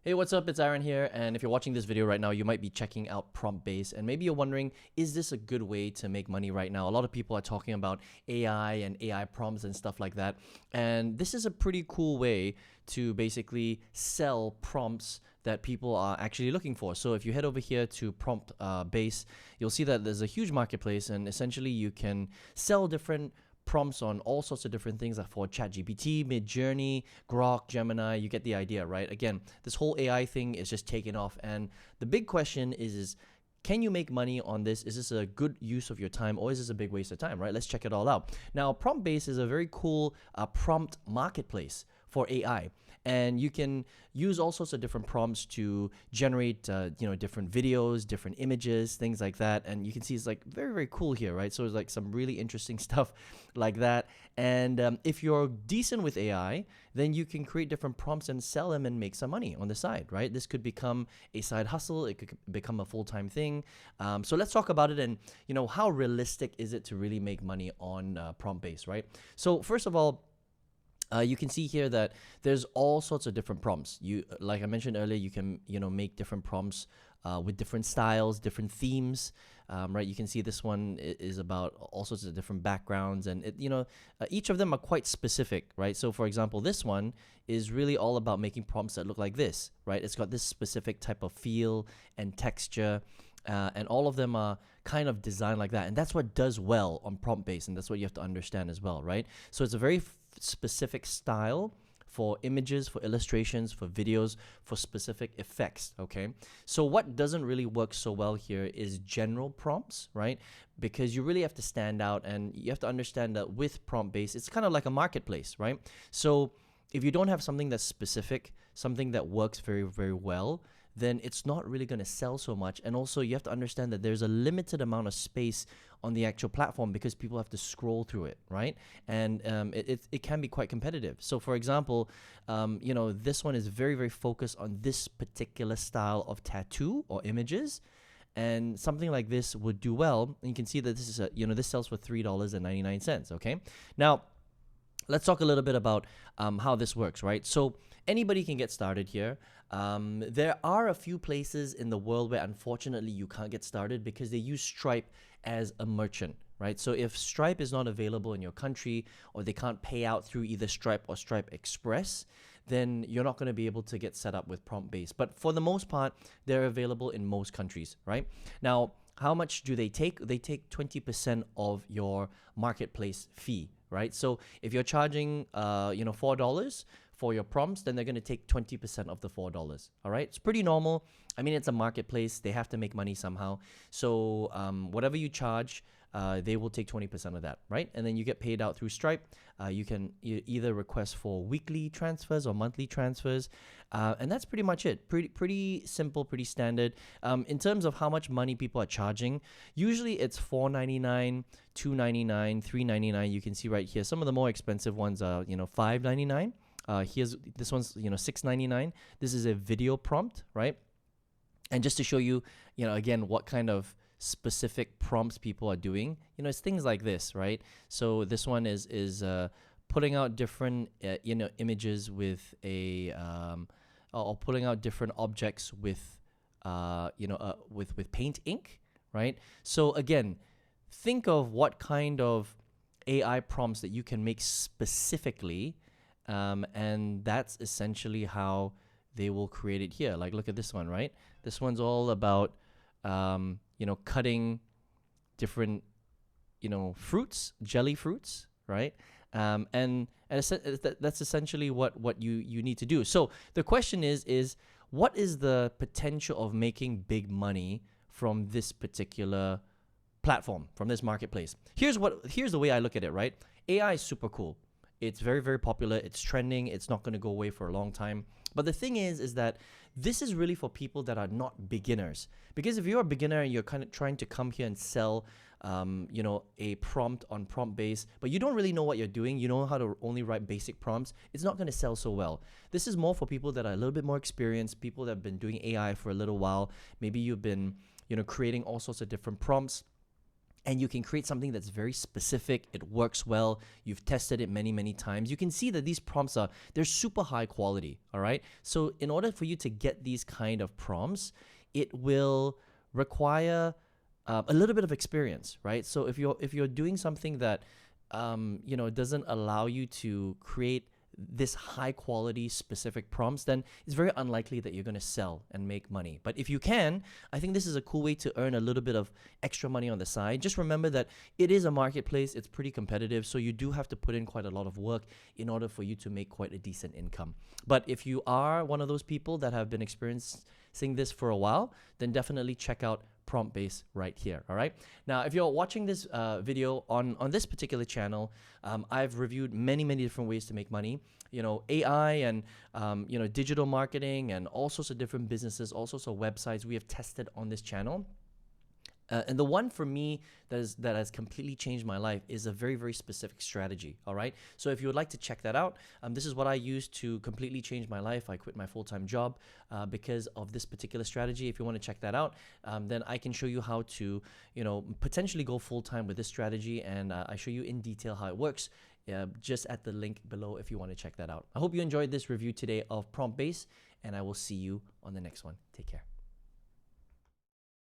Hey, what's up? It's Aaron here, and if you're watching this video right now, you might be checking out Promptbase, and maybe you're wondering, is this a good way to make money right now? A lot of people are talking about AI and AI prompts and stuff like that, and this is a pretty cool way to basically sell prompts that people are actually looking for. So if you head over here to Promptbase, you'll see that there's a huge marketplace, and essentially you can sell different prompts on all sorts of different things like for ChatGPT, Midjourney, Grok, Gemini. You get the idea, right? Again, this whole AI thing is just taking off, and the big question is can you make money on this? Is this a good use of your time, or is this a big waste of time, right? Let's check it all out. Now, Promptbase is a very cool prompt marketplace for AI, and you can use all sorts of different prompts to generate different videos, different images, things like that. And you can see it's like very, very cool here, right? So it's like some really interesting stuff like that. And if you're decent with AI, then you can create different prompts and sell them and make some money on the side, right? This could become a side hustle. It could become a full-time thing. So let's talk about it, and how realistic is it to really make money on Promptbase, right? So first of all, you can see here that there's all sorts of different prompts. Like I mentioned earlier, you can make different prompts with different styles, different themes, right? You can see this one is about all sorts of different backgrounds, and each of them are quite specific, right? So for example, this one is really all about making prompts that look like this, right? It's got this specific type of feel and texture. And all of them are kind of designed like that. And that's what does well on Promptbase, and that's what you have to understand as well, right? So it's a very specific style for images, for illustrations, for videos, for specific effects, okay? So what doesn't really work so well here is general prompts, right? Because you really have to stand out, and you have to understand that with Promptbase, it's kind of like a marketplace, right? So if you don't have something that's specific, something that works very, very well, then it's not really going to sell so much. And also you have to understand that there's a limited amount of space on the actual platform because people have to scroll through it, right? And it can be quite competitive. So for example, this one is very, very focused on this particular style of tattoo or images. And something like this would do well. And you can see that this is this sells for $3.99, okay? Now, let's talk a little bit about how this works, right? So anybody can get started here. There are a few places in the world where unfortunately you can't get started because they use Stripe as a merchant, right? So if Stripe is not available in your country, or they can't pay out through either Stripe or Stripe Express, then you're not going to be able to get set up with Promptbase. But for the most part, they're available in most countries, right? Now, how much do they take? They take 20% of your marketplace fee, right? So if you're charging, $4 for your prompts, then they're going to take 20% of the $4. All right, it's pretty normal. I mean, it's a marketplace; they have to make money somehow. So whatever you charge, they will take 20% of that, right? And then you get paid out through Stripe. You can either request for weekly transfers or monthly transfers, and that's pretty much it. Pretty simple, pretty standard. In terms of how much money people are charging, usually it's $4.99, $2.99, $3.99. You can see right here. Some of the more expensive ones are $5.99. This one's $6.99. This is a video prompt, right? And just to show you, again, what kind of specific prompts people are doing, it's things like this, right? So this one is putting out different images with a or putting out different objects with with paint ink, right? So again, think of what kind of AI prompts that you can make specifically, and that's essentially how they will create it here. Like, look at this one, right? This one's all about cutting different fruits, jelly fruits, right? And that's essentially what you need to do. So the question is what is the potential of making big money from this particular platform, from this marketplace? Here's the way I look at it, right? AI is super cool. It's very, very popular. It's trending. It's not going to go away for a long time. But the thing is that this is really for people that are not beginners. Because if you're a beginner and you're kind of trying to come here and sell, a prompt on Promptbase, but you don't really know what you're doing, you know how to only write basic prompts, it's not going to sell so well. This is more for people that are a little bit more experienced, people that have been doing AI for a little while. Maybe you've been, creating all sorts of different prompts, and you can create something that's very specific. It works well. You've tested it many, many times. You can see that these prompts they're super high quality, all right? So in order for you to get these kind of prompts, it will require a little bit of experience, right? So if you're doing something that doesn't allow you to create this high quality specific prompts, then it's very unlikely that you're going to sell and make money. But if you can, I think this is a cool way to earn a little bit of extra money on the side. Just remember that it is a marketplace. It's pretty competitive, so you do have to put in quite a lot of work in order for you to make quite a decent income. But if you are one of those people that have been experiencing this for a while, then definitely check out Promptbase right here. All right. Now, if you're watching this video on this particular channel, I've reviewed many different ways to make money. AI and digital marketing and all sorts of different businesses, all sorts of websites we have tested on this channel. And the one for me that has completely changed my life is a very specific strategy. All right. So if you would like to check that out, this is what I used to completely change my life. I quit my full-time job because of this particular strategy. If you want to check that out, then I can show you how to, potentially go full-time with this strategy, and I show you in detail how it works. Just at the link below if you want to check that out. I hope you enjoyed this review today of Promptbase, and I will see you on the next one. Take care.